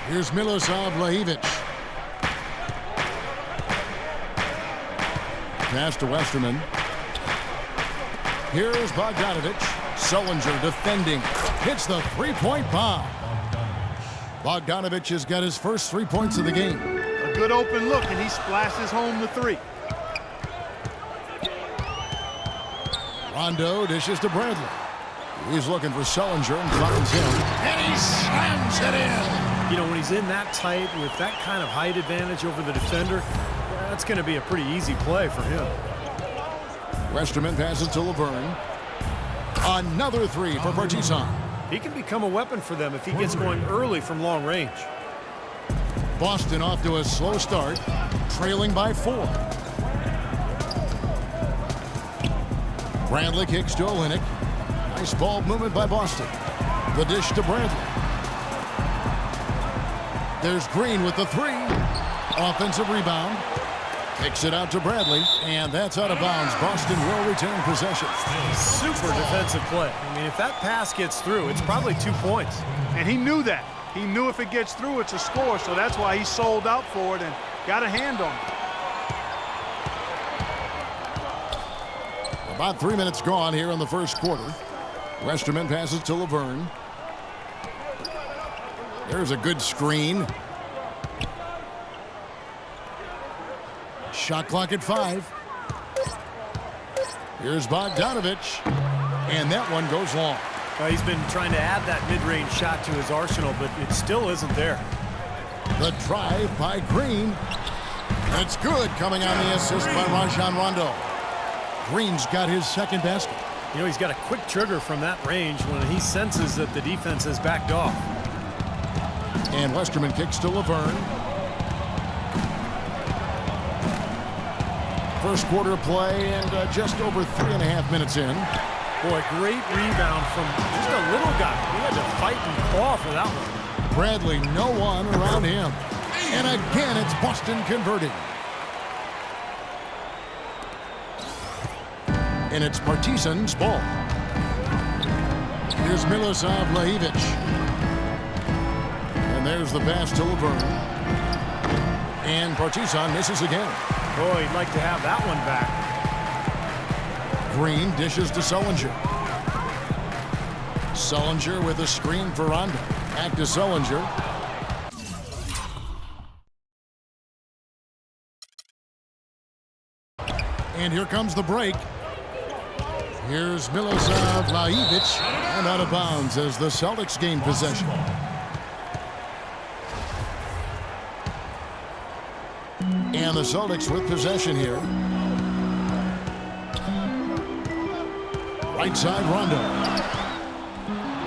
Here's Milosav Lajevic. Pass to Westerman. Here's Bogdanovich. Sullinger defending. Hits the three-point bomb. Bogdanovich has got his first 3 points of the game. A good open look, and he splashes home the three. Rondo dishes to Bradley. He's looking for Sullinger and finds him. And he slams it in. You know, when he's in that tight with that kind of height advantage over the defender, that's going to be a pretty easy play for him. Westerman passes to Laverne. Another three for Partizan. He can become a weapon for them if he gets going early from long range. Boston off to a slow start, trailing by 4. Bradley kicks to Olynyk. Nice ball movement by Boston. The dish to Bradley. There's Green with the three. Offensive rebound. Kicks it out to Bradley, and that's out of bounds. Boston will retain possession. Super defensive play. I mean, if that pass gets through, it's probably 2 points. And he knew that. He knew if it gets through, it's a score, so that's why he sold out for it and got a hand on it. About 3 minutes gone here in the first quarter. Westerman passes to Laverne. There's a good screen. Shot clock at 5. Here's Bogdanovich. And that one goes long. He's been trying to add that mid-range shot to his arsenal, but it still isn't there. The drive by Green. It's good, coming on the assist by Rajon Rondo. Green's got his second basket. You know, he's got a quick trigger from that range when he senses that the defense has backed off. And Westerman kicks to Laverne. First quarter play and just over 3.5 minutes in. Boy, great rebound from just a little guy. He had to fight and claw for that one. Bradley, no one around him. And again, it's Boston converting. And it's Partizan's ball. Here's Milosav Lajevic. And there's the pass to Laverne. And Partizan misses again. Boy, he'd like to have that one back. Green dishes to Sullinger. Sullinger with a screen for Rondo. Back to Sullinger. And here comes the break. Here's Milosav Lajevic. And out of bounds as the Celtics gain possession. And the Celtics with possession here. Right side, Rondo.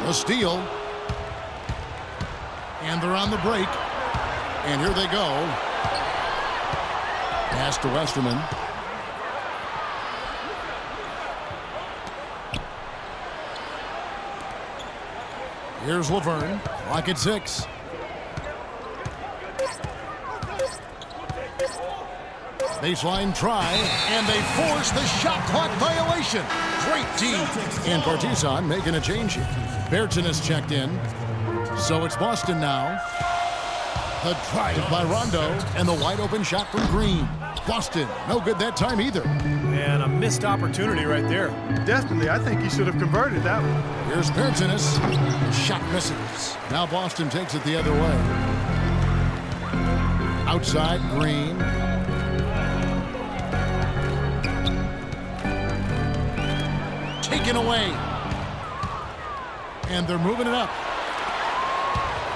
The steal. And they're on the break. And here they go. Pass to Westerman. Here's Laverne. Clock at 6. Baseline try, and they force the shot clock violation. Great team. And Partizan making a change here. Bertin has checked in. So it's Boston now. The drive by Rondo, and the wide open shot from Green. Boston, no good that time either. And a missed opportunity right there. Definitely, I think he should have converted that one. Here's Bertin. The shot misses. Now Boston takes it the other way. Outside, Green. Taken away. And they're moving it up.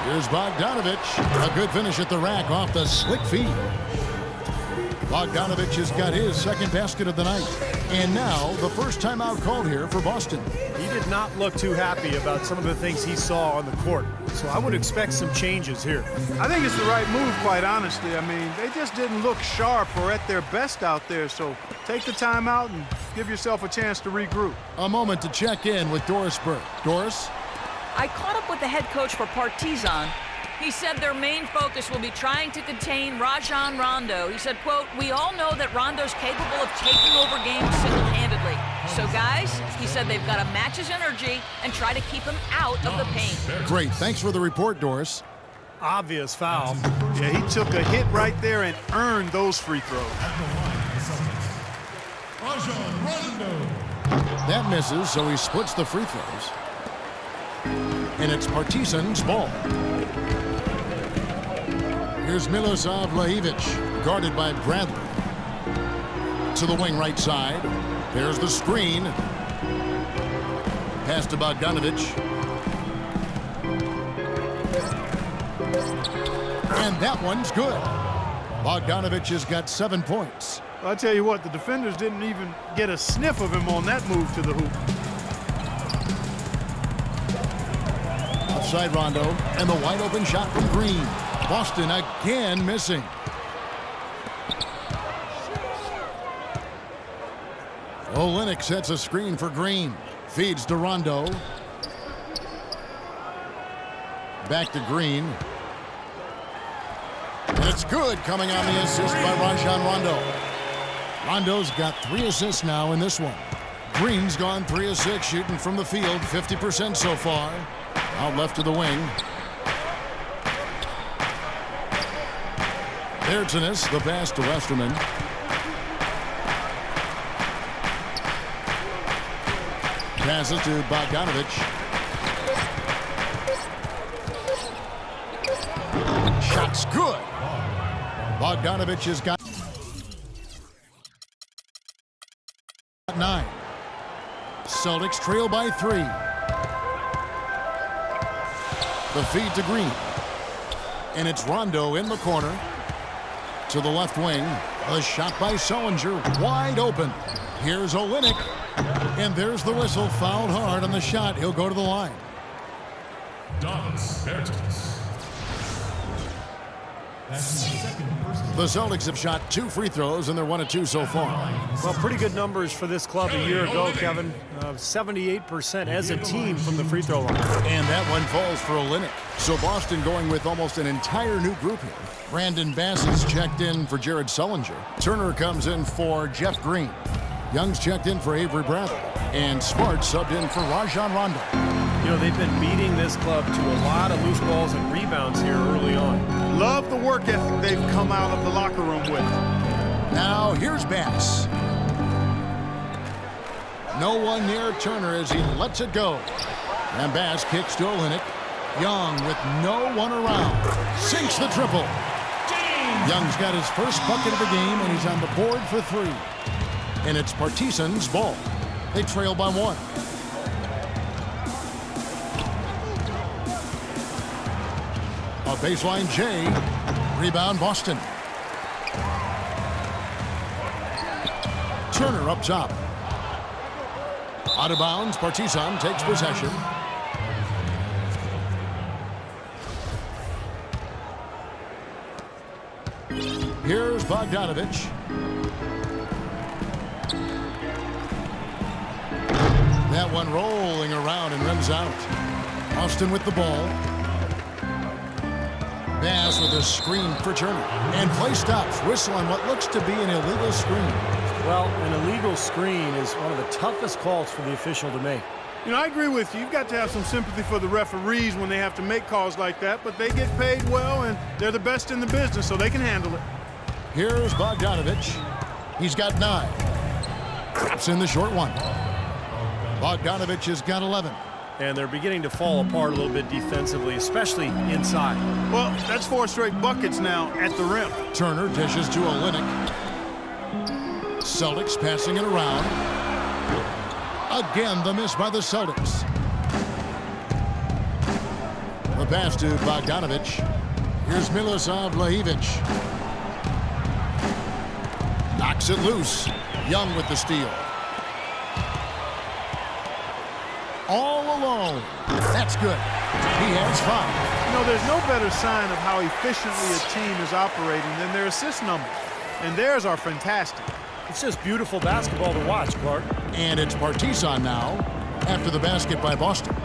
Here's Bogdanovich. A good finish at the rack off the slick feed. Bogdanovich has got his second basket of the night. And now the first timeout called here for Boston. He did not look too happy about some of the things he saw on the court. So I would expect some changes here. I think it's the right move, quite honestly. I mean, they just didn't look sharp or at their best out there. So take the timeout and give yourself a chance to regroup. A moment to check in with Doris Burke. Doris? I caught up with the head coach for Partizan. He said their main focus will be trying to contain Rajon Rondo. He said, quote, "We all know that Rondo's capable of taking over games single-handedly. So, guys," he said, "they've got to match his energy and try to keep him out of the paint." Great. Thanks for the report, Doris. obvious foul. Yeah, he took a hit right there and earned those free throws. That misses, so he splits the free throws. And it's Partizan's ball. Here's Milosav Lajevic, guarded by Bradley. To the wing right side. There's the screen. Pass to Bogdanovich. And that one's good. Bogdanovich has got 7 points. Well, I tell you what, the defenders didn't even get a sniff of him on that move to the hoop. Offside Rondo, and the wide open shot from Green. Boston again missing. Olynyk sets a screen for Green. Feeds to Rondo. Back to Green. And it's good, coming on the assist by Rajon Rondo. Rondo's got 3 assists now in this one. Green's gone 3 of 6 shooting from the field, 50% so far. Out left to the wing. Bertans, the pass to Westerman. Passes to Bogdanovich. Shot's good. Bogdanovich has got 9. Celtics trail by 3. The feed to Green. And it's Rondo in the corner. To the left wing. A shot by Sullinger. Wide open. Here's Olynyk. And there's the whistle. Fouled hard on the shot. He'll go to the line. The Celtics have shot 2 free throws, and they're 1 of 2 so far. Well, pretty good numbers for this club a year ago, Kevin. 78% as a team from the free throw line. And that one falls for Olynyk. So Boston going with almost an entire new group here. Brandon Bassett's checked in for Jared Sullinger. Turner comes in for Jeff Green. Young's checked in for Avery Bradley. And Smart subbed in for Rajon Rondo. You know, they've been beating this club to a lot of loose balls and rebounds here early on. Love the work ethic they've come out of the locker room with. Now here's Bass. No one near Turner as he lets it go. And Bass kicks to Olynyk. Young with no one around. Sinks the triple. Young's got his first bucket of the game, and he's on the board for 3. And it's Partizan's ball. They trail by 1. A baseline J. Rebound Boston. Turner up top. Out of bounds. Partizan takes possession. Here's Bogdanovich. That one rolling around and rims out. Austin with the ball. Bass with a screen for Turner. And play stops. Whistle on what looks to be an illegal screen. Well, an illegal screen is one of the toughest calls for the official to make. You know, I agree with you. You've got to have some sympathy for the referees when they have to make calls like that, but they get paid well, and they're the best in the business, so they can handle it. Here's Bogdanovich. He's got 9. Drops in the short one. Bogdanovich has got 11. And they're beginning to fall apart a little bit defensively, especially inside. Well, that's 4 straight buckets now at the rim. Turner dishes to Olynyk. Celtics passing it around. Again, the miss by the Celtics. The pass to Bogdanovich. Here's Milosav Lajevic. Knocks it loose. Young with the steal. All alone. That's good. He has 5. You know, there's no better sign of how efficiently a team is operating than their assist numbers. And theirs are fantastic. It's just beautiful basketball to watch, Clark. And it's Partizan now after the basket by Boston.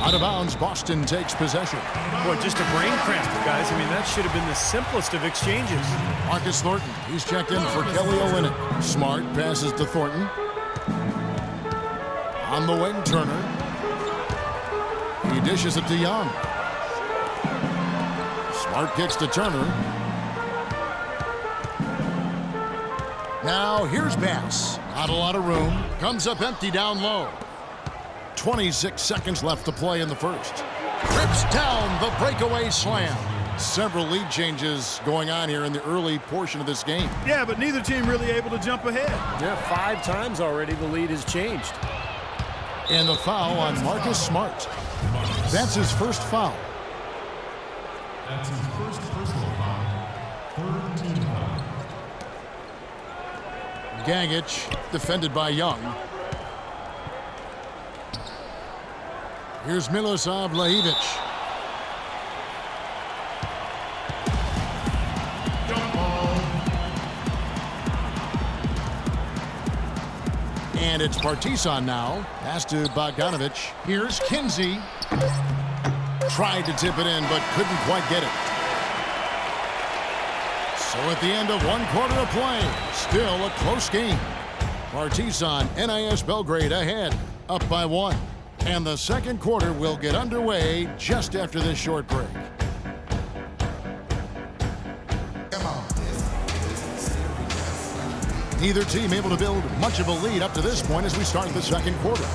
Out of bounds, Boston takes possession. Boy, just a brain cramper, guys. I mean, that should have been the simplest of exchanges. Marcus Thornton, he's checked in for Kelly Olynyk. Smart passes to Thornton. On the wing, Turner. He dishes it to Young. Smart kicks to Turner. Now here's Bass. Not a lot of room. Comes up empty down low. 26 seconds left to play in the first. Rips down the breakaway slam. Several lead changes going on here in the early portion of this game. Yeah, but neither team really able to jump ahead. Yeah, 5 times already the lead has changed. And the foul on Marcus Smart. That's his first foul. That's his first personal foul. Third team foul. Gagich defended by Young. Here's Milosav Lahevich. And it's Partizan now. Pass to Bogdanovich. Here's Kinsey. Tried to tip it in, but couldn't quite get it. So at the end of 1 quarter of play, still a close game. Partizan, NIS Belgrade ahead, up by 1. And the second quarter will get underway just after this short break. Neither team able to build much of a lead up to this point as we start the second quarter.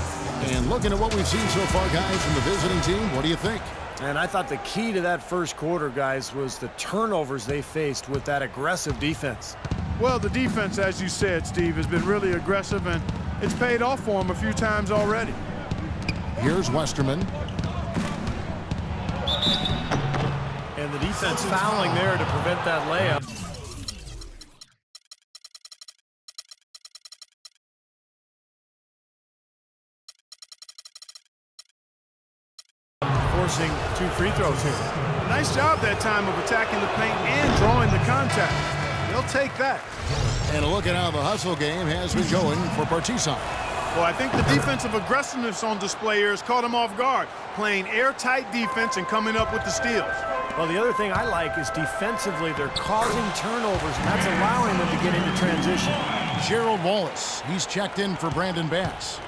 And looking at what we've seen so far, guys, from the visiting team, what do you think? And I thought the key to that first quarter, guys, was the turnovers they faced with that aggressive defense. Well, the defense, as you said, Steve, has been really aggressive, and it's paid off for them a few times already. Here's Westerman. And the defense fouling there to prevent that layup. Forcing 2 free throws here. Nice job that time of attacking the paint and drawing the contact. They'll take that. And a look at how the hustle game has been going for Partizan. Well, I think the defensive aggressiveness on display here has caught them off guard, playing airtight defense and coming up with the steals. Well, the other thing I like is defensively they're causing turnovers, and that's allowing them to get into transition. Gerald Wallace, he's checked in for Brandon Bass.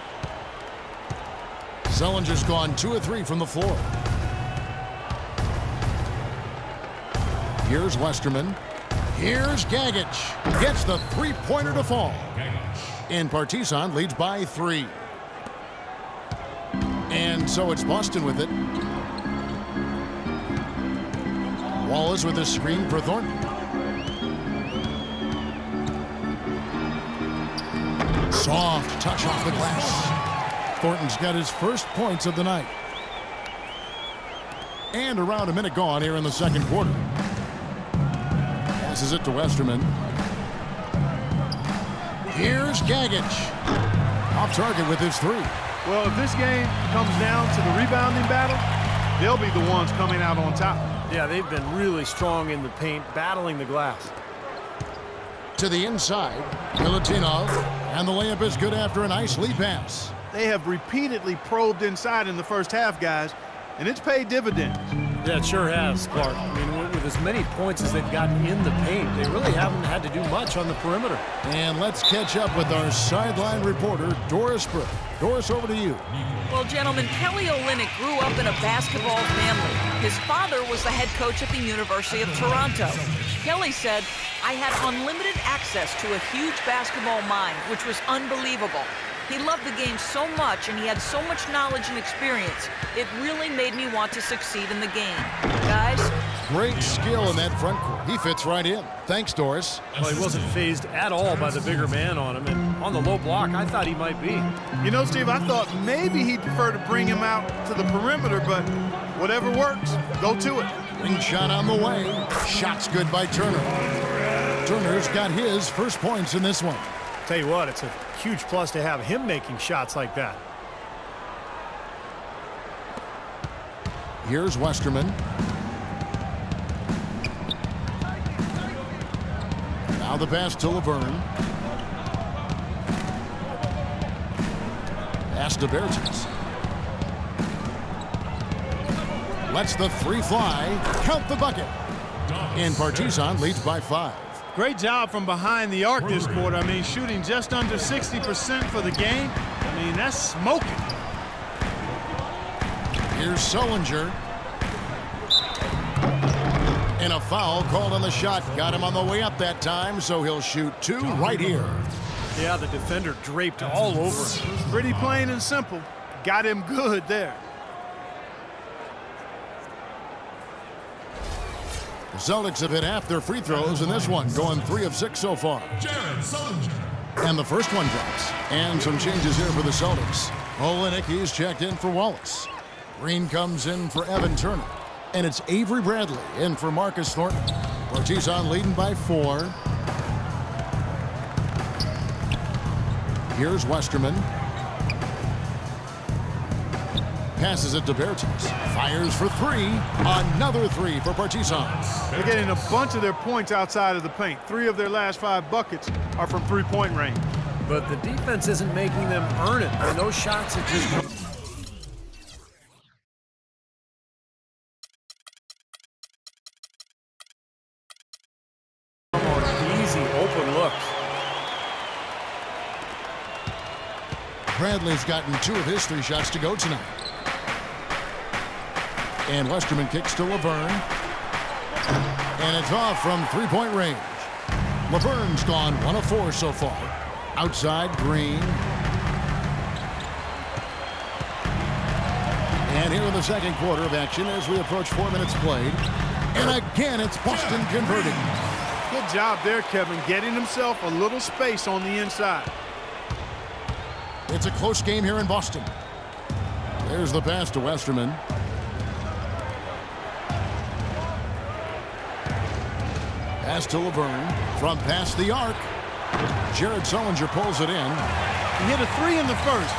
Zellinger's gone 2 of 3 from the floor. Here's Westerman. Here's Gagich. Gets the three-pointer to fall. And Partizan leads by 3. And so it's Boston with it. Wallace with a screen for Thornton. Soft touch off the glass. Thornton's got his first points of the night. And around a minute gone here in the second quarter. Passes it to Westerman. Here's Gagich. Off target with his 3. Well, if this game comes down to the rebounding battle, they'll be the ones coming out on top. Yeah, they've been really strong in the paint, battling the glass. To the inside, Milutinov, and the layup is good after a nice lead pass. They have repeatedly probed inside in the first half, guys, and it's paid dividends. Yeah, it sure has, Clark. I mean, with as many points as they've gotten in the paint, they really haven't had to do much on the perimeter. And let's catch up with our sideline reporter, Doris Burke. Doris, over to you. Well, gentlemen, Kelly Olynyk grew up in a basketball family. His father was the head coach at the University of Toronto. Kelly said, "I had unlimited access to a huge basketball mind, which was unbelievable. He loved the game so much, and he had so much knowledge and experience. It really made me want to succeed in the game." Guys? Great skill in that front court. He fits right in. Thanks, Doris. Well, he wasn't fazed at all by the bigger man on him, and on the low block, I thought he might be. You know, Steve, I thought maybe he'd prefer to bring him out to the perimeter, but whatever works, go to it. Ring shot on the way. Shot's good by Turner. Turner's got his first points in this one. Tell you what, it's a huge plus to have him making shots like that. Here's Westerman. Now the pass to Laverne. Pass to Bertens. Lets the 3 fly. Count the bucket. And Partizan leads by 5. Great job from behind the arc this quarter. I mean, shooting just under 60% for the game. I mean, that's smoking. Here's Sullinger. And a foul called on the shot. Got him on the way up that time, so he'll shoot 2 right here. Yeah, the defender draped all over him. Pretty plain and simple. Got him good there. The Celtics have hit half their free throws in this one, going 3 of 6 so far. And the first one drops. And some changes here for the Celtics. Olynyk, he's checked in for Wallace. Green comes in for Evan Turner. And it's Avery Bradley in for Marcus Thornton. Partizan leading by 4. Here's Westerman. Passes it to Bertens. Fires for 3. Another 3 for Partizan. They're getting a bunch of their points outside of the paint. 3 of their last 5 buckets are from three-point range. But the defense isn't making them earn it. And those shots are just... easy, open looks. Bradley's gotten 2 of his 3 shots to go tonight. And Westerman kicks to Laverne. And it's off from three-point range. Laverne's gone 1 of 4 so far. Outside, Green. And here in the second quarter of action as we approach 4 minutes played. And again, it's Boston converting. Good job there, Kevin, getting himself a little space on the inside. It's a close game here in Boston. There's the pass to Westerman. Pass to Laverne from past the arc. Jared Sullinger pulls it in. He hit a 3 in the first,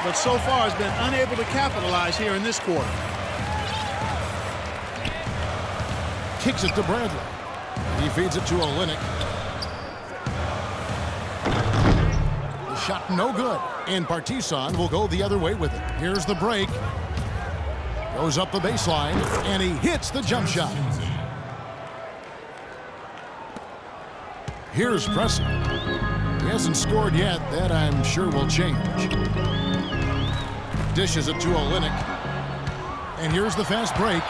but so far has been unable to capitalize here in this quarter. Kicks it to Bradley. He feeds it to Olynyk. The shot no good. And Partizan will go the other way with it. Here's the break. Goes up the baseline, and he hits the jump shot. Here's Preston. He hasn't scored yet. That, I'm sure, will change. Dishes it to Olynyk. And here's the fast break.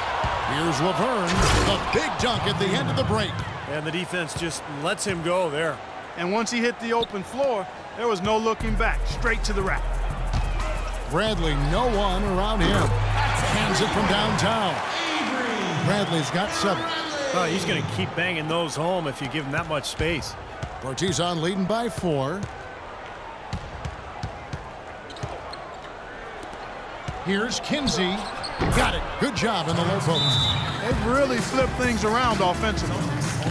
Here's Laverne. The big dunk at the end of the break. And the defense just lets him go there. And once he hit the open floor, there was no looking back. Straight to the rack. Bradley, no one around him. Hands it from downtown. Bradley's got 7. Oh, he's going to keep banging those home if you give him that much space. Partizan leading by 4. Here's Kinsey. Got it. Good job in the low post. They've really flipped things around offensively.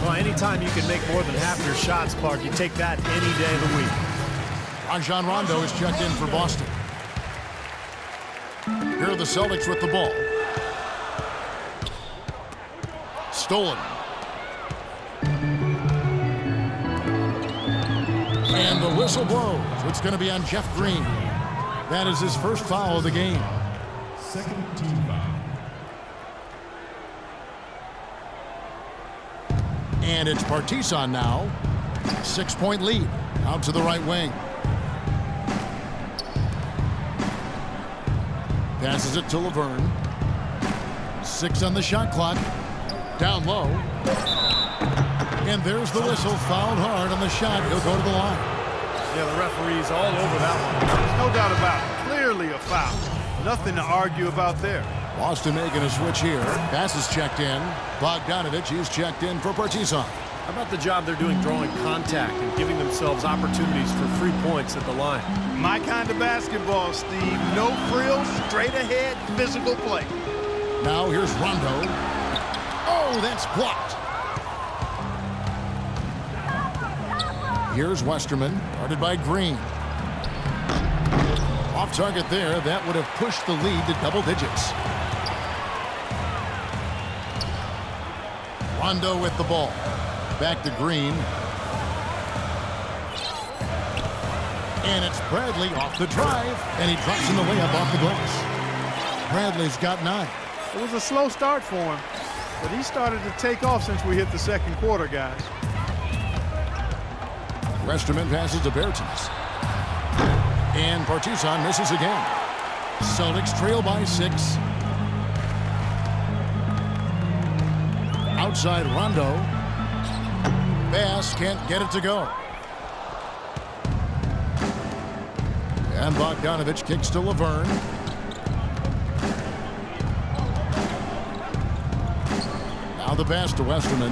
Well, anytime you can make more than half your shots, Clark, you take that any day of the week. Rajon Rondo is checked in for Boston. Here are the Celtics with the ball. Stolen. And the whistle blows. It's going to be on Jeff Green. That is his first foul of the game. Second team foul. And it's Partizan now. 6-point lead. Out to the right wing. Passes it to Laverne. 6 on the shot clock. Down low. And there's the whistle. Fouled hard on the shot. He'll go to the line. Yeah, the referee's all over that one. No doubt about it. Clearly a foul. Nothing to argue about there. Boston making a switch here. Pass is checked in. Bogdanovich, he's checked in for Partizan. How about the job they're doing drawing contact and giving themselves opportunities for free points at the line? My kind of basketball, Steve. No frills, straight ahead, physical play. Now here's Rondo. Oh, that's blocked. Here's Westerman, guarded by Green. Off target there. That would have pushed the lead to double digits. Rondo with the ball. Back to Green. And it's Bradley off the drive. And he drops in the layup off the glass. Bradley's got 9. It was a slow start for him, but he started to take off since we hit the second quarter, guys. Westerman passes to Bertens. And Partizan misses again. Celtics trail by 6. Outside Rondo. Bass can't get it to go. And Bogdanovich kicks to Laverne. Now the pass to Westerman.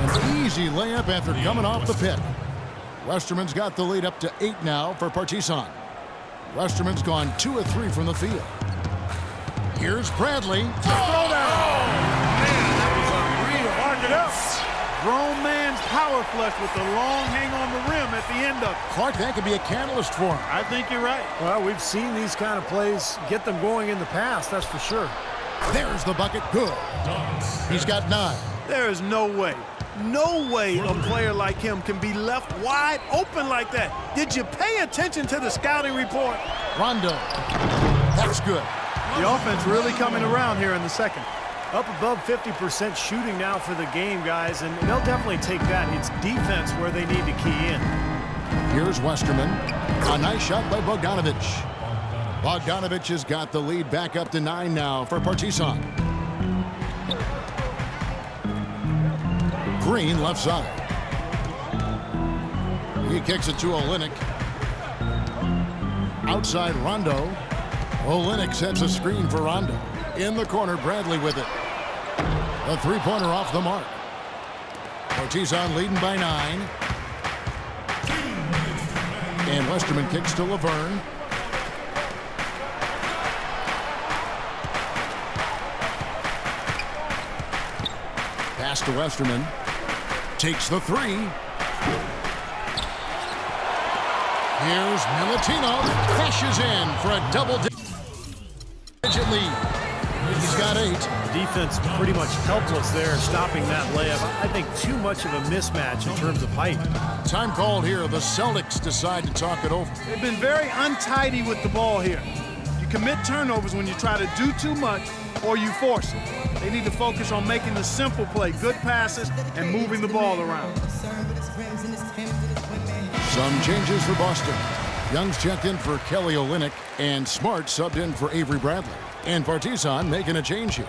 An easy layup after coming off the pick. Westerman's got the lead up to 8 now for Partizan. Westerman's gone 2 of 3 from the field. Here's Bradley. Throwdown. Man, that was unreal. Mark it up. Grown man's power flush with the long hang on the rim at the end of it. Clark, that could be a catalyst for him. I think you're right. Well, we've seen these kind of plays get them going in the past, that's for sure. There's the bucket. Good. He's got 9. There is no way a player like him can be left wide open like that. Did you pay attention to the scouting report? Rondo. That's good. The offense really coming around here in the second. Up above 50% shooting now for the game, guys, and they'll definitely take that. It's defense where they need to key in. Here's Westerman. A nice shot by Bogdanovich. Bogdanovich has got the lead back up to 9 now for Partizan. Green left side. He kicks it to Olynyk. Outside Rondo. Olynyk sets a screen for Rondo. In the corner, Bradley with it. A three-pointer off the mark. Partizan leading by 9. And Westerman kicks to Laverne. Pass to Westerman. Takes the 3. Here's Milutino. Cashes in for a double-digit lead. He's got 8. Defense pretty much helpless there, stopping that layup. I think too much of a mismatch in terms of height. Time called here. The Celtics decide to talk it over. They've been very untidy with the ball here. You commit turnovers when you try to do too much or you force it. They need to focus on making the simple play, good passes, and moving the ball around. Some changes for Boston. Young's checked in for Kelly Olynyk, and Smart subbed in for Avery Bradley. And Partizan making a change here.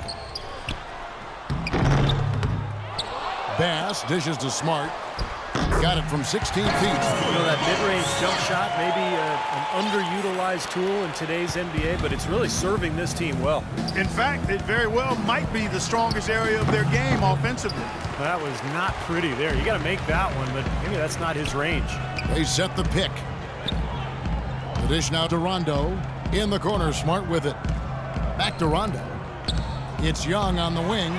Bass dishes to Smart. Got it from 16 feet. You know, that mid-range jump shot, maybe an underutilized tool in today's NBA, but it's really serving this team well. In fact, it very well might be the strongest area of their game offensively. That was not pretty there. You got to make that one, but maybe that's not his range. They set the pick. The dish now to Rondo. In the corner, Smart with it. Back to Rondo. It's Young on the wing.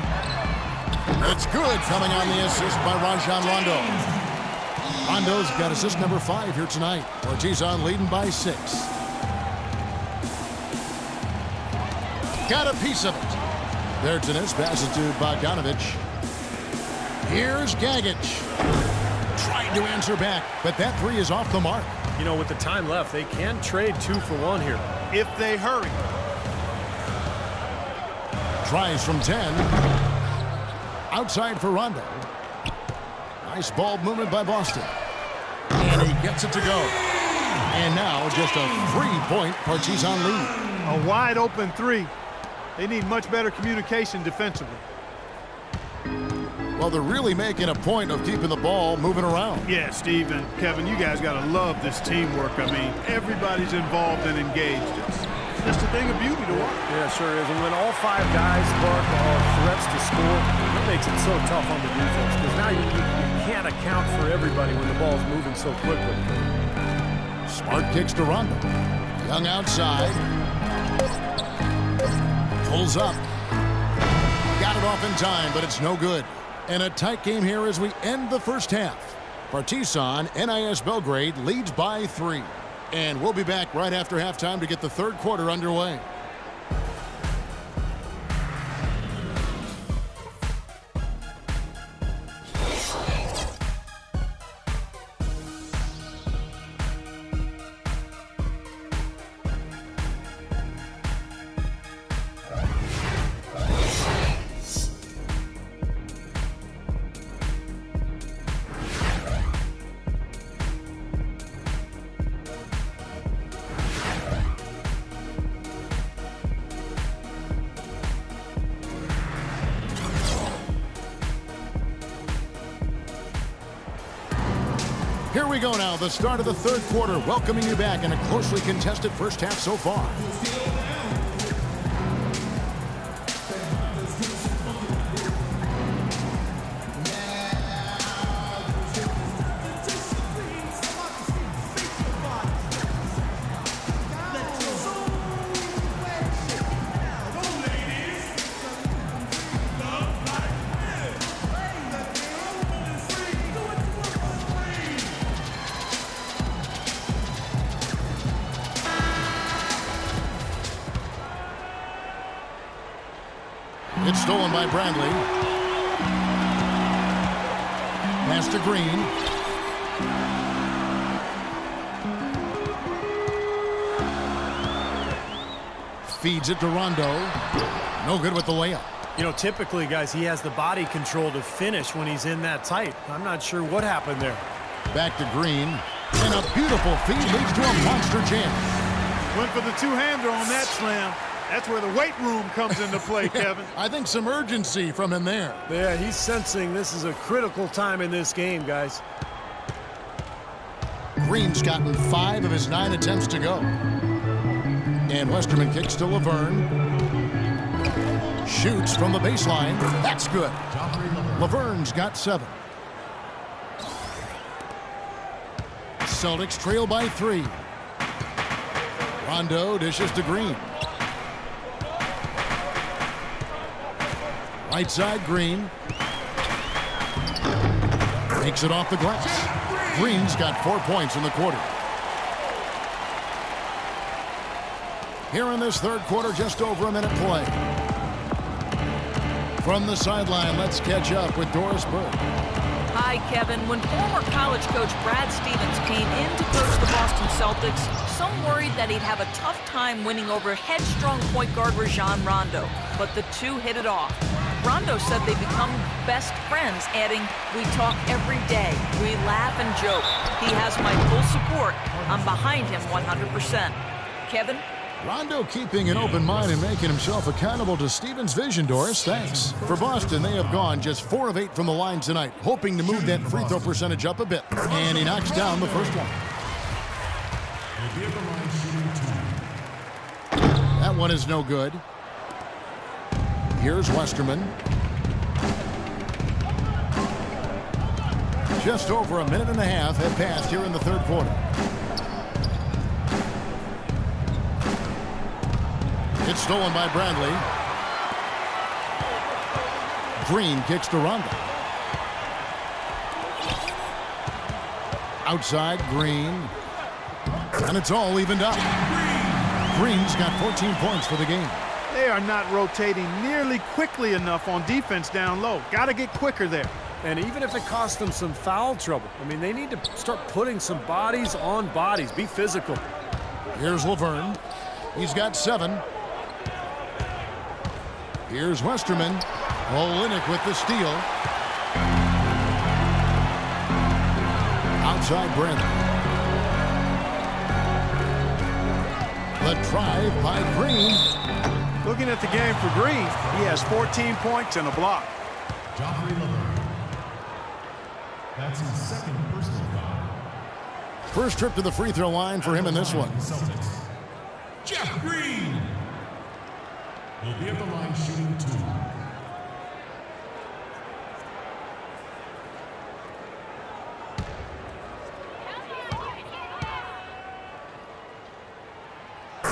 It's good, coming on the assist by Rajon Rondo. Rondo's got assist number 5 here tonight. Partizan leading by 6. Got a piece of it. Bertines passes to Bogdanovich. Here's Gagic. Trying to answer back, but that 3 is off the mark. You know, with the time left, they can trade 2 for 1 here. If they hurry. Tries from 10. Outside for Rondo. Nice ball movement by Boston. And he gets it to go. And now just a 3-point Partizan lead. A wide open 3. They need much better communication defensively. Well, they're really making a point of keeping the ball moving around. Yeah, Steve and Kevin, you guys got to love this teamwork. I mean, everybody's involved and engaged. It's just a thing of beauty to watch. Yeah, sure is. And when all 5 guys are threats to score, that makes it so tough on the defense, because now you can't account for everybody when the ball's moving so quickly. Smart kicks to Rondo. Young outside. Pulls up. Got it off in time, but it's no good. And a tight game here as we end the first half. Partizan, NIS Belgrade leads by 3. And we'll be back right after halftime to get the third quarter underway. Here we go now, the start of the third quarter, welcoming you back in a closely contested first half so far. It's stolen by Bradley. Pass to Green. Feeds it to Rondo. No good with the layup. You know, typically, guys, he has the body control to finish when he's in that tight. I'm not sure what happened there. Back to Green. And a beautiful feed leads to a monster jam. Went for the two-hander on that slam. That's where the weight room comes into play, Kevin. I think some urgency from him there. Yeah, he's sensing this is a critical time in this game, guys. Green's gotten 5 of his 9 attempts to go. And Westerman kicks to Laverne. Shoots from the baseline. That's good. Laverne's got 7. Celtics trail by 3. Rondo dishes to Green. Right side, Green. Takes it off the glass. Green's got 4 points in the quarter. Here in this third quarter, just over a minute play. From the sideline, let's catch up with Doris Burke. Hi, Kevin. When former college coach Brad Stevens came in to coach the Boston Celtics, some worried that he'd have a tough time winning over headstrong point guard Rajon Rondo, but the two hit it off. Rondo said they become best friends, adding, "We talk every day. We laugh and joke. He has my full support. I'm behind him 100%. Kevin? Rondo keeping an open mind and making himself accountable to Stevens' vision, Doris. Thanks. For Boston, they have gone just 4 of 8 from the line tonight, hoping to move that free throw percentage up a bit. And he knocks down the first one. That one is no good. Here's Westerman. Just over a minute and a half have passed here in the third quarter. It's stolen by Bradley. Green kicks to Rondo. Outside, Green. And it's all evened up. Green's got 14 points for the game. They are not rotating nearly quickly enough on defense down low. Got to get quicker there. And even if it costs them some foul trouble, I mean, they need to start putting some bodies on bodies. Be physical. Here's Laverne. He's got 7. Here's Westerman. Olynyk with the steal. Outside Brandon. The drive by Green. Looking at the game for Green, he has 14 points and a block. That's his second personal foul. First trip to the free throw line for him in this one. Celtics. Jeff Green will be at the line shooting 2.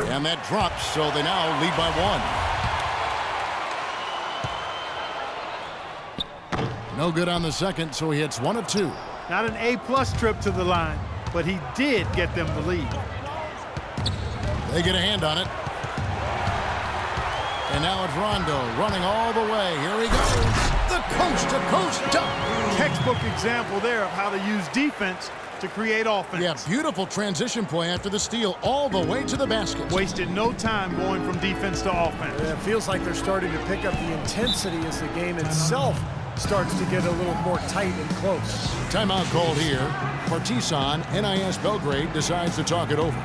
And that drops, so they now lead by 1. No good on the second, so he hits 1 of 2. Not an A-plus trip to the line, but he did get them the lead. They get a hand on it. And now it's Rondo running all the way. Here he goes. The coast-to-coast dunk. Textbook example there of how to use defense to create offense. Yeah, beautiful transition play after the steal all the way to the basket. Wasted no time going from defense to offense. It feels like they're starting to pick up the intensity as the game itself starts to get a little more tight and close. Timeout called here. Partizan, NIS Belgrade decides to talk it over.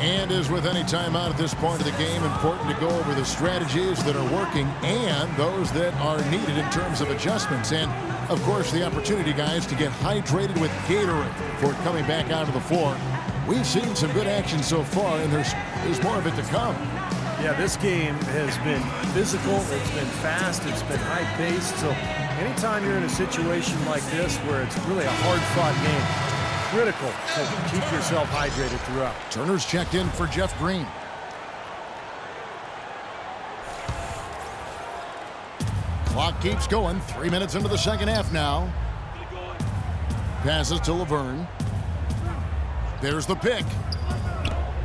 And as with any timeout at this point of the game, important to go over the strategies that are working and those that are needed in terms of adjustments. And, of course, the opportunity, guys, to get hydrated with Gatorade before coming back onto the floor. We've seen some good action so far, and there's more of it to come. Yeah, this game has been physical, it's been fast, it's been high-paced. So anytime you're in a situation like this where it's really a hard-fought game, critical to keep yourself hydrated throughout. Turner's checked in for Jeff Green. Clock keeps going. 3 minutes into the second half now. Passes to Laverne. There's the pick.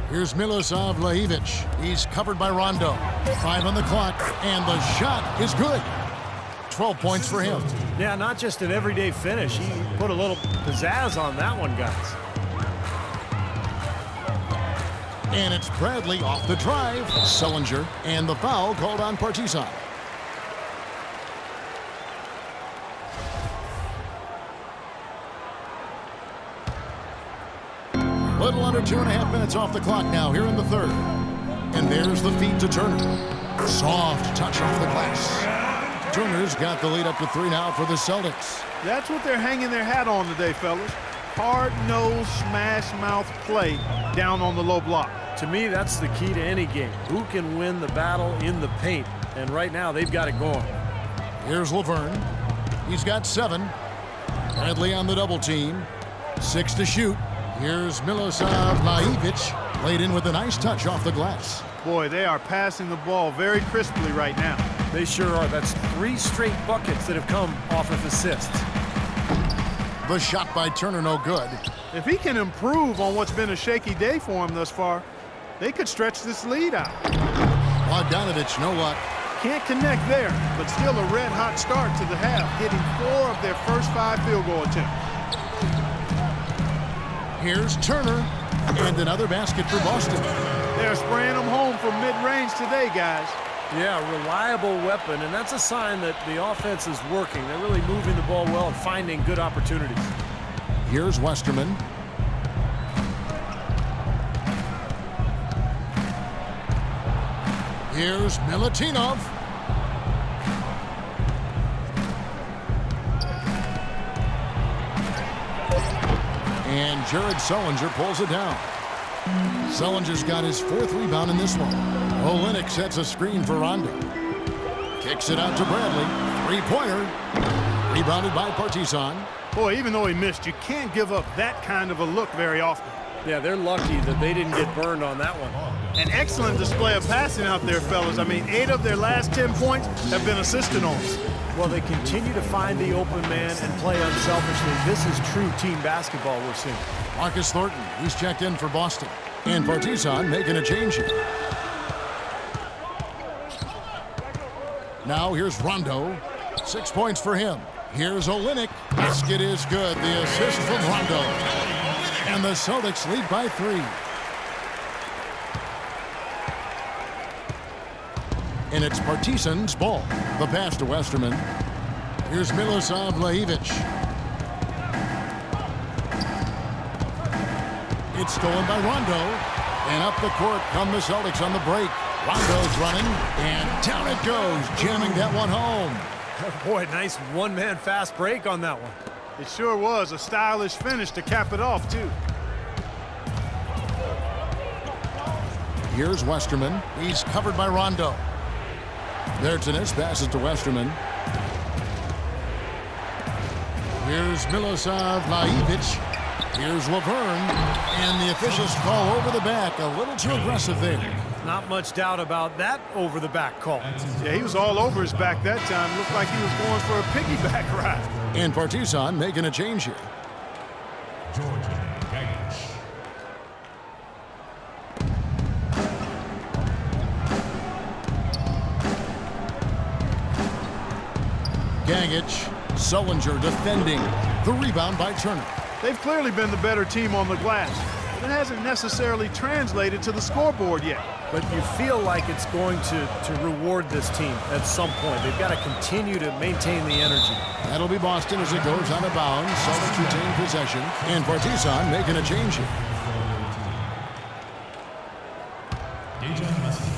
Here's Milosav Lajevic. He's covered by Rondo. 5 on the clock, and the shot is good. 12 points for him. Yeah, not just an everyday finish. He put a little pizzazz on that one, guys. And it's Bradley off the drive. Sullinger, and the foul called on Partizan. Little under 2.5 minutes off the clock now here in the third. And there's the feed to Turner. Soft touch off the glass. Turner's got the lead up to 3 now for the Celtics. That's what they're hanging their hat on today, fellas. Hard-nosed, smash-mouth play down on the low block. To me, that's the key to any game. Who can win the battle in the paint? And right now, they've got it going. Here's Laverne. He's got 7. Bradley on the double team. 6 to shoot. Here's Milosav Lajevic. Laid in with a nice touch off the glass. Boy, they are passing the ball very crisply right now. They sure are. That's 3 straight buckets that have come off of assists. The shot by Turner, no good. If he can improve on what's been a shaky day for him thus far, they could stretch this lead out. Janovich, no luck. Can't connect there, but still a red-hot start to the half, hitting 4 of their first 5 field goal attempts. Here's Turner, and another basket for Boston. They're spraying them home from mid-range today, guys. Yeah, reliable weapon, and that's a sign that the offense is working. They're really moving the ball well and finding good opportunities. Here's Westerman. Here's Milutinov. And Jared Sullinger pulls it down. Sullinger's got his 4th rebound in this one. Olynyk sets a screen for Rondo. Kicks it out to Bradley. 3-pointer. Rebounded by Partizan. Boy, even though he missed, you can't give up that kind of a look very often. Yeah, they're lucky that they didn't get burned on that one. An excellent display of passing out there, fellas. I mean, 8 of their last 10 points have been assisted on. Well, they continue to find the open man and play unselfishly. This is true team basketball we're seeing. Marcus Thornton, he's checked in for Boston. And Partizan making a change here. Now here's Rondo. 6 points for him. Here's Olynyk. Basket is good. The assist from Rondo. And the Celtics lead by 3. And it's Partizan's ball. The pass to Westerman. Here's Milosav Lajevic. It's stolen by Rondo. And up the court come the Celtics on the break. Rondo's running, and down it goes, jamming that one home. Boy, nice one-man fast break on that one. It sure was a stylish finish to cap it off, too. Here's Westerman. He's covered by Rondo. Bertines passes to Westerman. Here's Milosav Lajevic. Here's Laverne. And the officials call over the back. A little too aggressive there. Not much doubt about that over-the-back call. Yeah, he was all over his back that time. Looked like he was going for a piggyback ride. And Partizan making a change here. Gagic, Sullinger defending. The rebound by Turner. They've clearly been the better team on the glass, but it hasn't necessarily translated to the scoreboard yet. But you feel like it's going to reward this team at some point. They've got to continue to maintain the energy. That'll be Boston as it goes out of bounds. Celtics retain possession. And Partizan making a change here.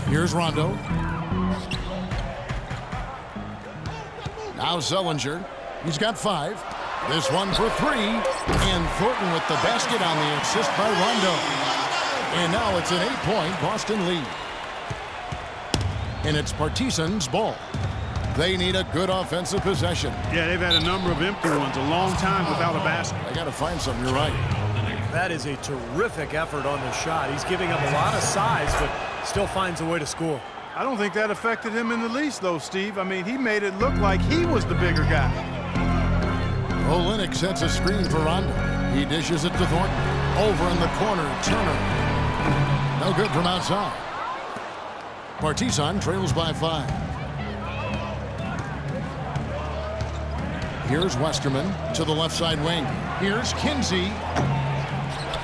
Here's Rondo. Now Zellinger. He's got 5. This one for 3. And Thornton with the basket on the assist by Rondo. And now it's an 8-point Boston lead. And it's Partizan's ball. They need a good offensive possession. Yeah, they've had a number of empty ones, a long time without a basket. They got to find something. You're right. That is a terrific effort on the shot. He's giving up a lot of size, but still finds a way to score. I don't think that affected him in the least, though, Steve. I mean, he made it look like he was the bigger guy. Olynyk sets a screen for Rondo. He dishes it to Thornton. Over in the corner, Turner. No good from outside. Partizan trails by 5. Here's Westerman to the left side wing. Here's Kinsey.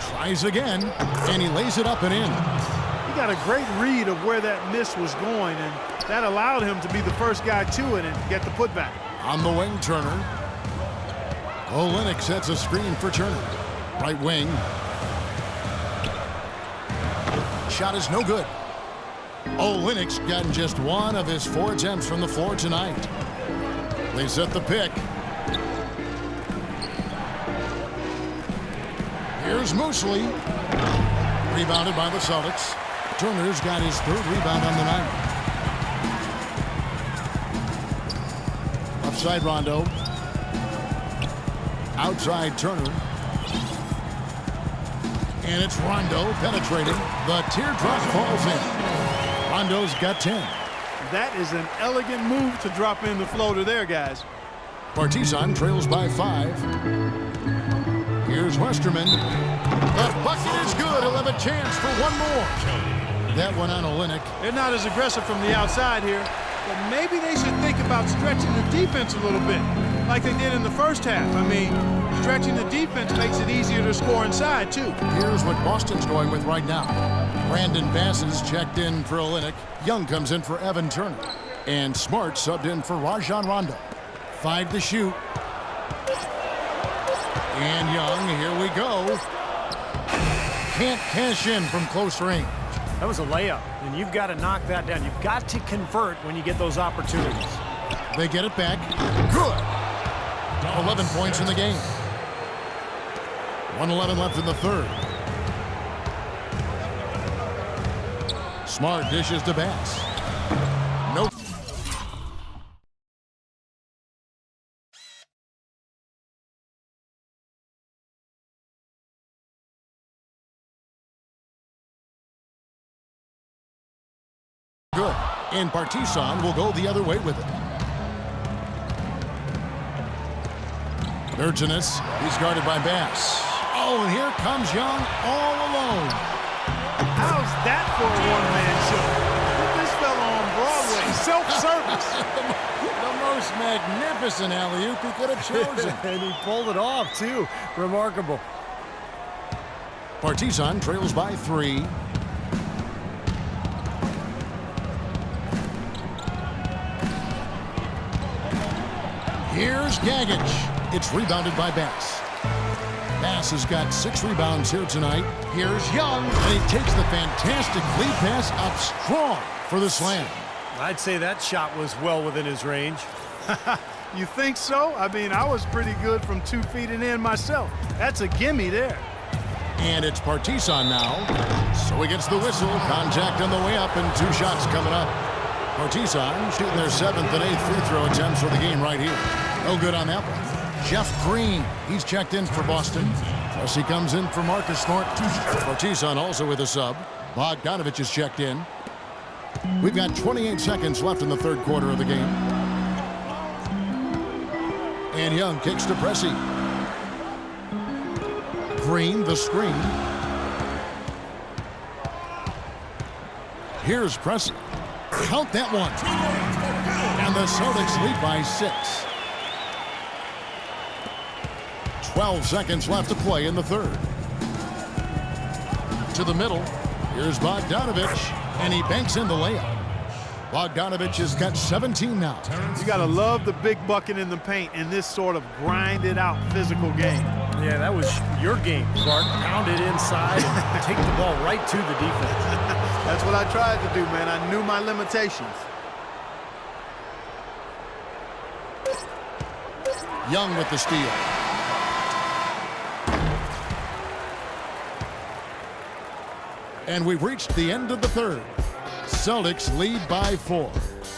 Tries again, and he lays it up and in. He got a great read of where that miss was going, and that allowed him to be the first guy to it and get the putback. On the wing, Turner. Olynyk sets a screen for Turner. Right wing. Shot is no good. Olynyk's gotten just 1 of his 4 attempts from the floor tonight. They set the pick. Here's Mosley. Rebounded by the Celtics. Turner's got his 3rd rebound on the night. Upside Rondo. Outside Turner. And it's Rondo penetrating. The teardrop falls in. Rondo's got 10. That is an elegant move to drop in the floater there, guys. Partizan trails by 5. Here's Westerman. The bucket is good. He'll have a chance for one more. That one on Olynyk. They're not as aggressive from the outside here, but maybe they should think about stretching the defense a little bit, like they did in the first half. I mean, stretching the defense makes it easier to score inside, too. Here's what Boston's going with right now. Brandon Bass is checked in for Olynyk. Young comes in for Evan Turner. And Smart subbed in for Rajon Rondo. 5 to shoot. And Young, here we go. Can't cash in from close range. That was a layup, and you've got to knock that down. You've got to convert when you get those opportunities. They get it back. Good. 11 points in the game. 1:11 left in the 3rd. Smart dishes to Bass. Nope. Good. And Partizan will go the other way with it. Virginus, he's guarded by Bass. Oh, and here comes Young all alone. How's that for a one-man show? Put this fella on Broadway. Self-service. The most magnificent alley-oop he could have chosen. And he pulled it off, too. Remarkable. Partizan trails by 3. Here's Gagic. It's rebounded by Bass. Bass has got 6 rebounds here tonight. Here's Young, and he takes the fantastic lead pass up strong for the slam. I'd say that shot was well within his range. You think so? I mean, I was pretty good from 2 feet and in myself. That's a gimme there. And it's Partizan now. So he gets the whistle. Contact on the way up and 2 shots coming up. Partizan shooting their 7th and 8th free throw attempts for the game right here. No good on that one. Jeff Green, he's checked in for Boston. Plus he comes in for Marcus Thornton. Partizan also with a sub. Bogdanovich is checked in. We've got 28 seconds left in the 3rd quarter of the game. And Young kicks to Pressey. Green, the screen. Here's Pressey. Count that one. And the Celtics lead by 6. 12 seconds left to play in the 3rd. To the middle. Here's Bogdanovich. And he banks in the layup. Bogdanovich has got 17 now. You got to love the big bucket in the paint in this sort of grinded-out physical game. Yeah, that was your game, Clark. Pound it inside and take the ball right to the defense. That's what I tried to do, man. I knew my limitations. Young with the steal. And we've reached the end of the third. Celtics lead by 4.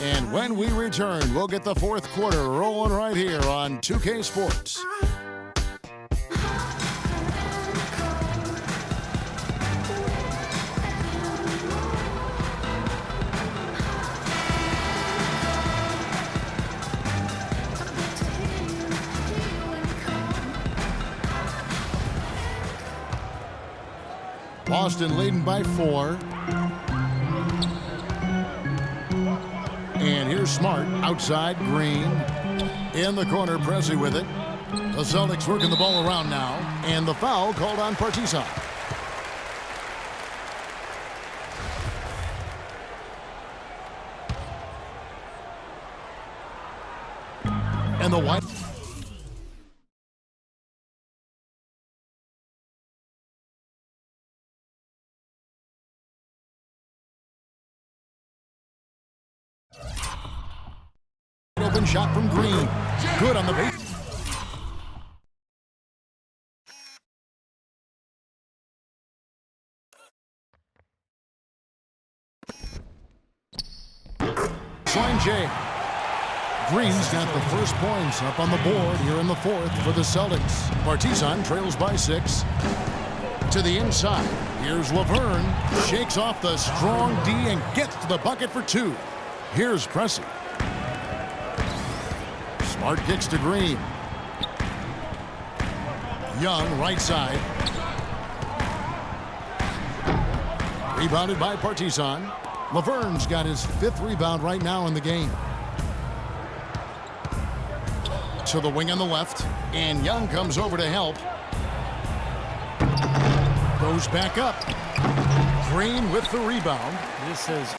And when we return, we'll get the fourth quarter rolling right here on 2K Sports. Boston leading by 4. And here's Smart outside. Green in the corner. Pressey with it. The Celtics working the ball around now. And the foul called on Partizan. And the white. Open shot from Green. Good on the base. Line J. Green's got the first points up on the board here in the fourth for the Celtics. Partizan trails by 6. To the inside. Here's Laverne. Shakes off the strong D and gets to the bucket for 2. Here's Pressey. Smart kicks to Green. Young, right side. Rebounded by Partizan. Laverne's got his 5th rebound right now in the game. To the wing on the left. And Young comes over to help. Goes back up. Green with the rebound. This is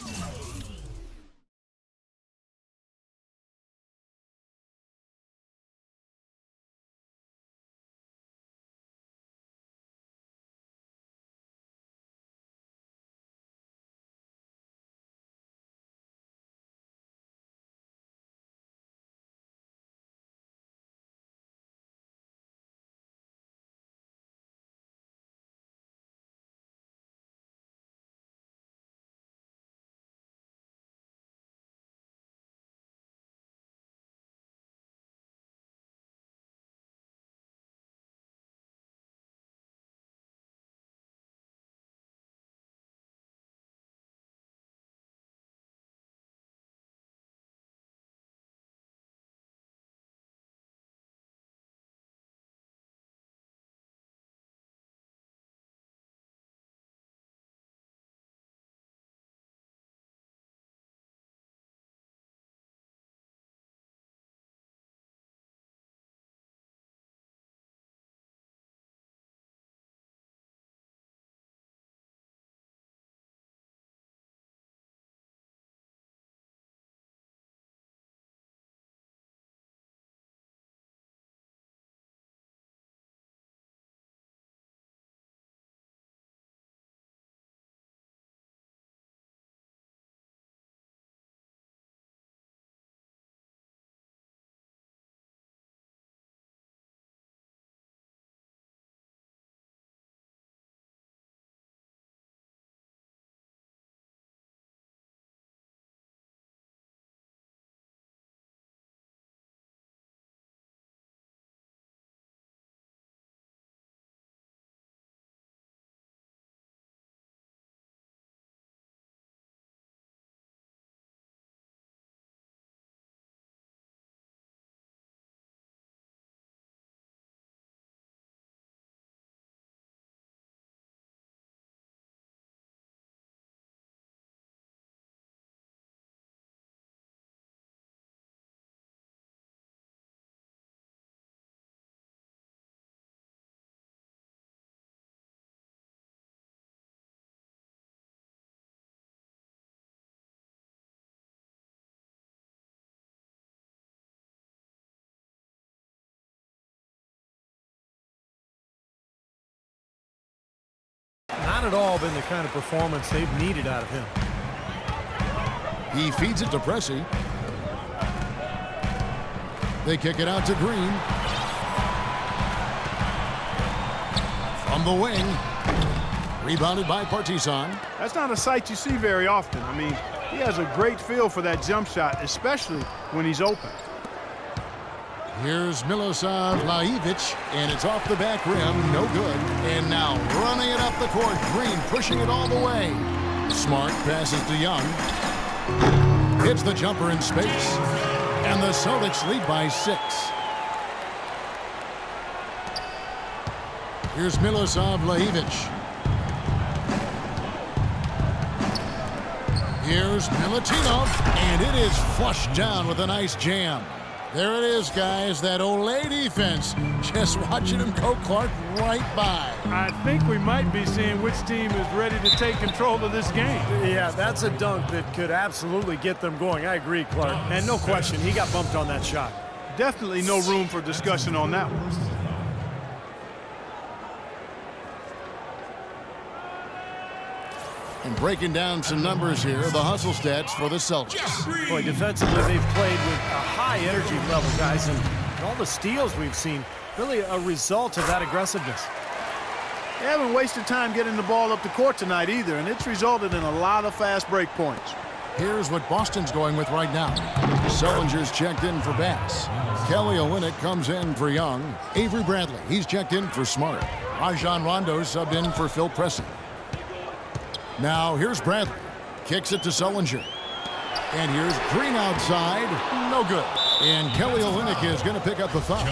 at all been the kind of performance they've needed out of him. He feeds it to Pressey. They kick it out to Green. From the wing. Rebounded by Partizan. That's not a sight you see very often. I mean, he has a great feel for that jump shot, especially when he's open. Here's Milosav Laivich, and it's off the back rim. No good. And now running it up the court. Green pushing it all the way. Smart passes to Young. Hits the jumper in space. And the Celtics lead by 6. Here's Milosav Laivich. Here's Milutinov, and it is flushed down with a nice jam. There it is, guys, that Olay defense. Just watching him go Clark right by. I think we might be seeing which team is ready to take control of this game. Yeah, that's a dunk that could absolutely get them going. I agree, Clark. And no question, he got bumped on that shot. Definitely no room for discussion on that one. And breaking down some numbers here, the hustle stats for the Celtics. Boy, defensively, they've played with a high energy level, guys, and all the steals we've seen, really a result of that aggressiveness. They haven't wasted time getting the ball up the court tonight either, and it's resulted in a lot of fast break points. Here's what Boston's going with right now. Sullinger's checked in for Bass. Kelly Olynyk comes in for Young. Avery Bradley, he's checked in for Smart. Rajon Rondo subbed in for Phil Pressey. Now here's Bradley. Kicks it to Sullinger. And here's Green outside. No good. And Kelly Olynyk is going to pick up the foul.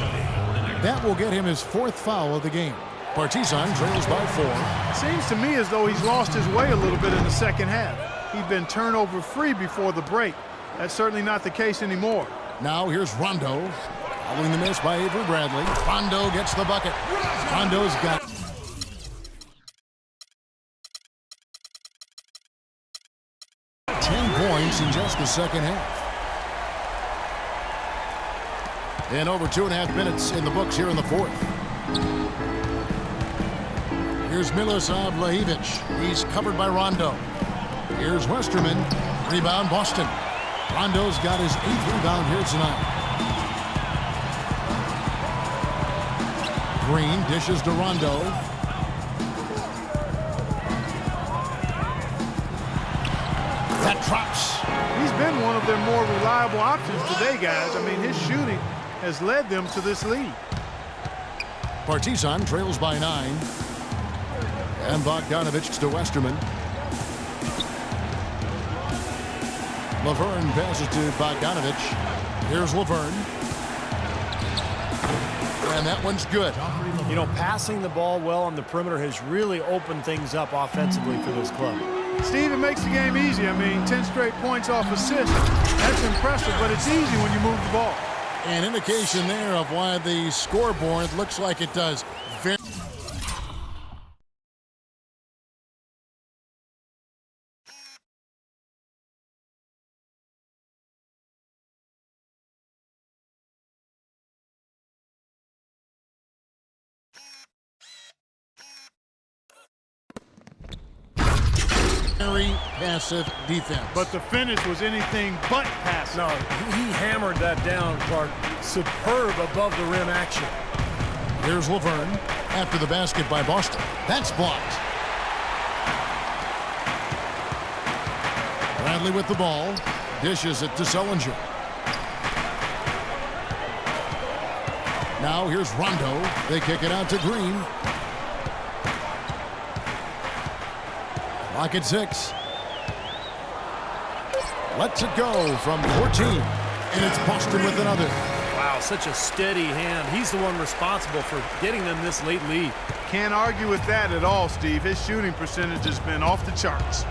That will get him his 4th foul of the game. Partizan trails by 4. Seems to me as though he's lost his way a little bit in the second half. He'd been turnover free before the break. That's certainly not the case anymore. Now here's Rondo. Following the miss by Avery Bradley. Rondo gets the bucket. Rondo's got 10 points in just the second half. And over 2.5 minutes in the books here in the 4th. Here's Milosav Laivich. He's covered by Rondo. Here's Westerman. Rebound Boston. Rondo's got his 8th rebound here tonight. Green dishes to Rondo. That drops. He's been one of their more reliable options today, guys. I mean, his shooting has led them to this lead. Partizan trails by 9. And Bogdanovich to Westerman. Laverne passes to Bogdanovich. Here's Laverne. And that one's good. You know, passing the ball well on the perimeter has really opened things up offensively for this club. Steve, it makes the game easy. I mean, 10 straight points off assists. That's impressive, but it's easy when you move the ball. An indication there of why the scoreboard looks like it does. Very passive defense. But the finish was anything but passive. No, he hammered that down, Clark. Superb above the rim action. Here's Laverne after the basket by Boston. That's blocked. Bradley with the ball. Dishes it to Sullinger. Now here's Rondo. They kick it out to Green. Clock at 6. Lets it go from 14. And it's Boston with another. Wow, such a steady hand. He's the one responsible for getting them this late lead. Can't argue with that at all, Steve. His shooting percentage has been off the charts.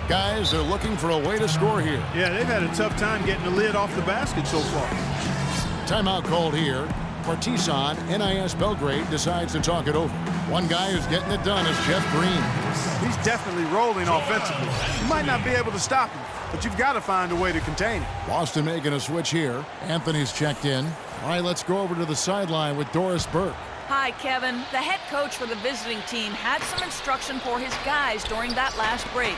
Guys, they're looking for a way to score here. Yeah, they've had a tough time getting the lid off the basket so far. Timeout called here. Partizan, NIS Belgrade decides to talk it over. One guy who's getting it done is Jeff Green. He's definitely rolling offensively. You might not be able to stop him, but you've got to find a way to contain him. Boston making a switch here. Anthony's checked in. All right, let's go over to the sideline with Doris Burke. Hi, Kevin. The head coach for the visiting team had some instruction for his guys during that last break.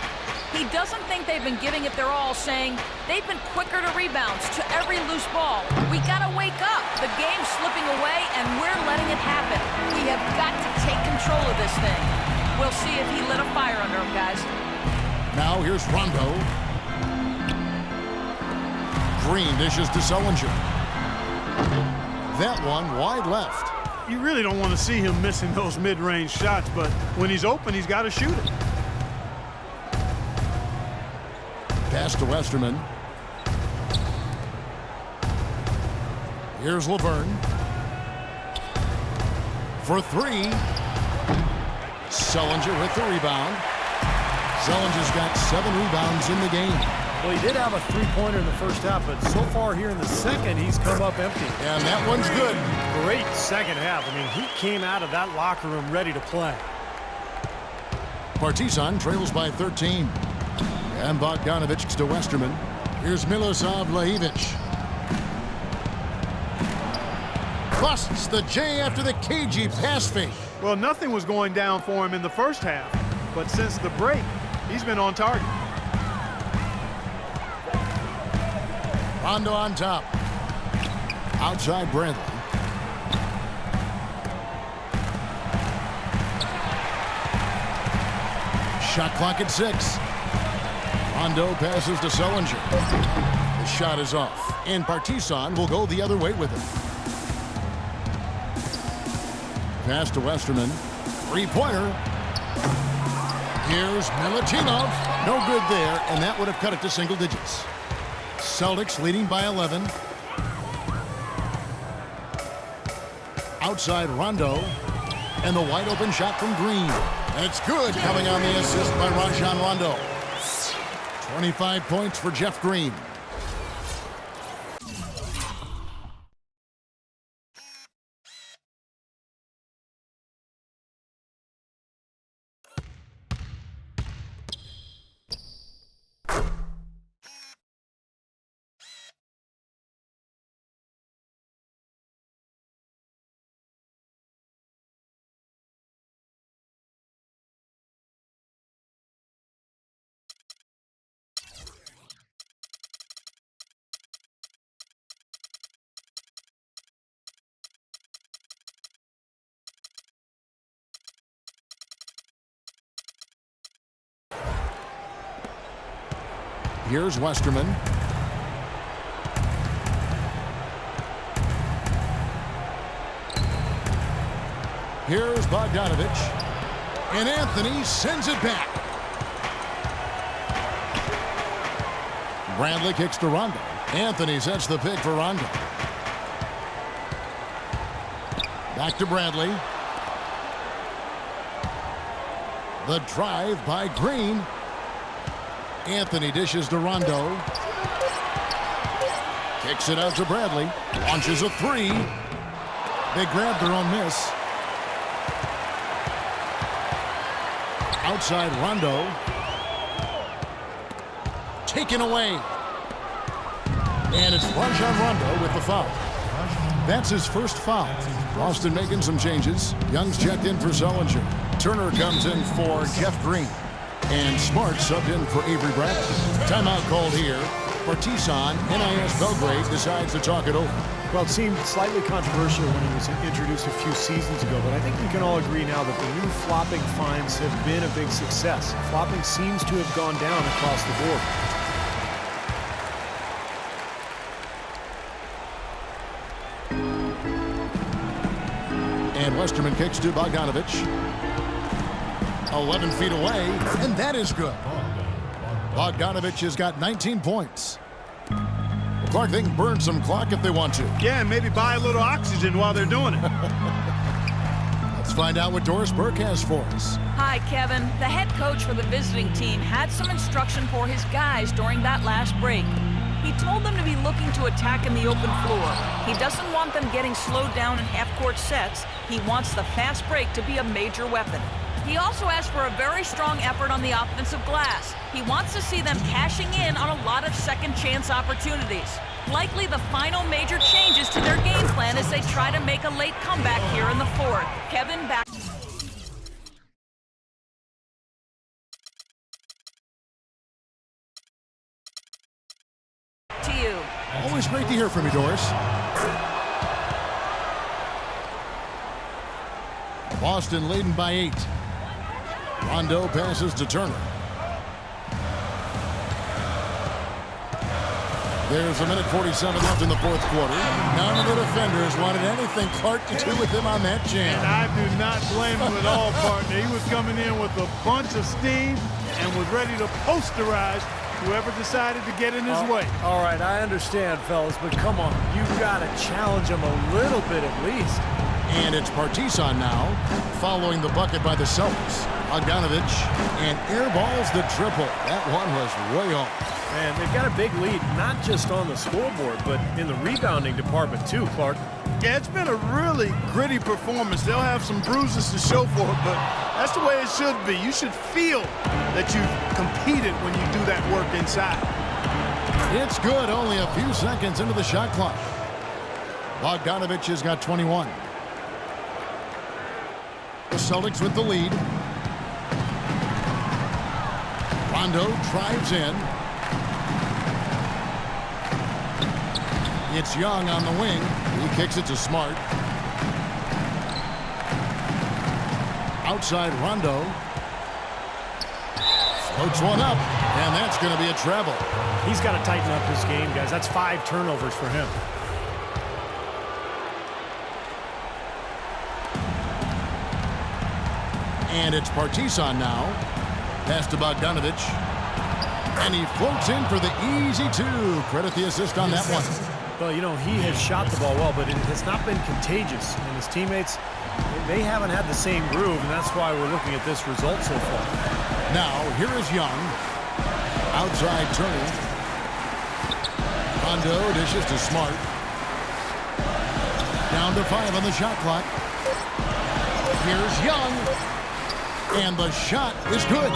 He doesn't think they've been giving it their all, saying they've been quicker to rebounds, to every loose ball. We gotta wake up. The game's slipping away, and we're letting it happen. We have got to take control of this thing. We'll see if he lit a fire under him, guys. Now here's Rondo. Green dishes to Sullinger. That one wide left. You really don't want to see him missing those mid-range shots, but when he's open, he's got to shoot it. Pass to Westerman. Here's Laverne. For three. Sullinger with the rebound. Sullinger's got 7 rebounds in the game. Well, he did have a three-pointer in the first half, but so far here in the second, he's come up empty. And that one's good. Great second half. I mean, he came out of that locker room ready to play. Partizan trails by 13. And Bogdanovich to Westerman. Here's Milosav Lahivich. Busts the J after the cagey pass fake. Well, nothing was going down for him in the first half, but since the break, he's been on target. Rondo on top. Outside Bradley. Shot clock at 6. Rondo passes to Sullinger. The shot is off, and Partizan will go the other way with it. Pass to Westerman. Three-pointer. Here's Milutinov. No good there, and that would have cut it to single digits. Celtics leading by 11. Outside Rondo. And the wide open shot from Green. And it's good, coming on the assist by Rajon Rondo. 25 points for Jeff Green. Here's Westerman. Here's Bogdanovich. And Anthony sends it back. Bradley kicks to Rondo. Anthony sets the pick for Rondo. Back to Bradley. The drive by Green. Anthony dishes to Rondo. Kicks it out to Bradley. Launches a three. They grab their own miss. Outside Rondo. Taken away. And it's Rajon Rondo with the foul. That's his first foul. Boston making some changes. Young's checked in for Sullinger. Turner comes in for Jeff Green. And Smart subbed in for Avery Bradley. Timeout called here. Partizan, NIS Belgrade decides to talk it over. Well, it seemed slightly controversial when it was introduced a few seasons ago, but I think we can all agree now that the new flopping fines have been a big success. Flopping seems to have gone down across the board. And Westerman kicks to Bogdanovich. 11 feet away, and that is good. Bogdanovich has got 19 points. Clark, they can burn some clock if they want to. Yeah, and maybe buy a little oxygen while they're doing it. Let's find out what Doris Burke has for us. Hi, Kevin. The head coach for the visiting team had some instruction for his guys during that last break. He told them to be looking to attack in the open floor. He doesn't want them getting slowed down in half-court sets. He wants the fast break to be a major weapon. He also asked for a very strong effort on the offensive glass. He wants to see them cashing in on a lot of second-chance opportunities. Likely the final major changes to their game plan as they try to make a late comeback here in the fourth. Kevin, back to you. Always great to hear from you, Doris. Boston leading by 8. Rondo passes to Turner. There's a minute 47 left in the fourth quarter. None of the defenders wanted anything Clark to do with him on that jam. And I do not blame him at all, partner. He was coming in with a bunch of steam and was ready to posterize whoever decided to get in his way. All right, I understand, fellas, but come on. You've got to challenge him a little bit at least. And it's Partizan now, following the bucket by the Celtics. Janovich and airballs the triple. That one was way off. And they've got a big lead, not just on the scoreboard, but in the rebounding department too, Clark. Yeah, it's been a really gritty performance. They'll have some bruises to show for it, but that's the way it should be. You should feel that you've competed when you do that work inside. It's good, only a few seconds into the shot clock. Bogdanovich has got 21. The Celtics with the lead. Rondo drives in. It's Young on the wing. He kicks it to Smart. Outside Rondo. Floats one up, and that's going to be a travel. He's got to tighten up his game, guys. That's 5 turnovers for him. And it's Partizan now. Pass to Bogdanovich. And he floats in for the easy 2. Credit the assist on that one. Well, you know, he has shot the ball well, but it has not been contagious. And his teammates, they haven't had the same groove, and that's why we're looking at this result so far. Now, here is Young. Outside Turner. Rondo dishes to Smart. Down to 5 on the shot clock. Here's Young. And the shot is good.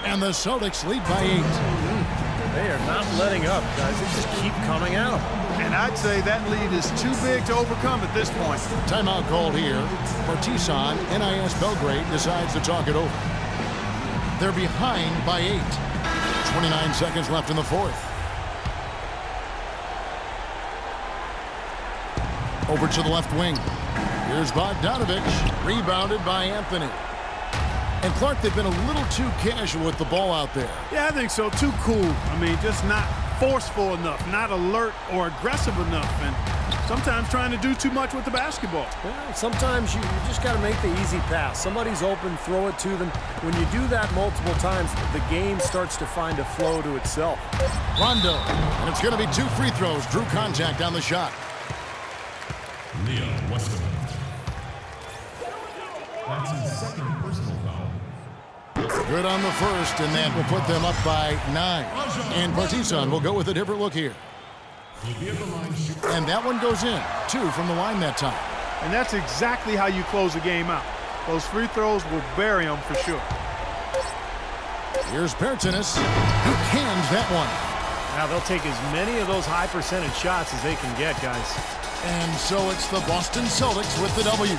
And the Celtics lead by 8. They are not letting up, guys. They just keep coming out. And I'd say that lead is too big to overcome at this point. Timeout called here. Partizan, NIS Belgrade decides to talk it over. They're behind by 8. 29 seconds left in the fourth. Over to the left wing. Here's Bogdanovich. Rebounded by Anthony. And Clark, they've been a little too casual with the ball out there. Yeah, I think so. Too cool. I mean, just not forceful enough, not alert or aggressive enough, and sometimes trying to do too much with the basketball. Well, sometimes you just got to make the easy pass. Somebody's open, throw it to them. When you do that multiple times, the game starts to find a flow to itself. Rondo, and it's going to be 2 free throws. Drew contact on the shot. Leo Westerman. That's his second personal foul. Good on the first, and that will put them up by 9. And Partizan will go with a different look here. And that one goes in. 2 from the line that time. And that's exactly how you close a game out. Those free throws will bury them for sure. Here's Partizan, who cans that one. Now they'll take as many of those high percentage shots as they can get, guys. And so it's the Boston Celtics with the W.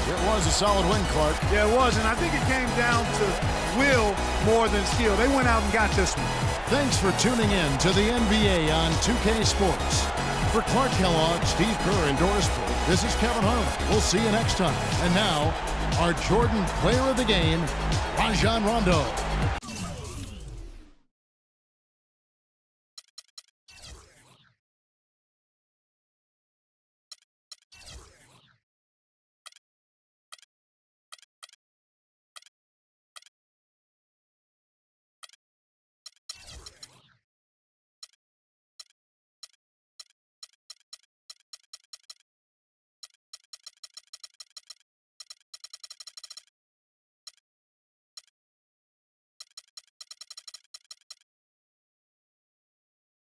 It was a solid win, Clark. Yeah, it was, and I think it came down to will more than skill. They went out and got this one. Thanks for tuning in to the NBA on 2K Sports. For Clark Kellogg, Steve Kerr, and Doris Burke, this is Kevin Harlan. We'll see you next time. And now, our Jordan Player of the Game, Rajon Rondo.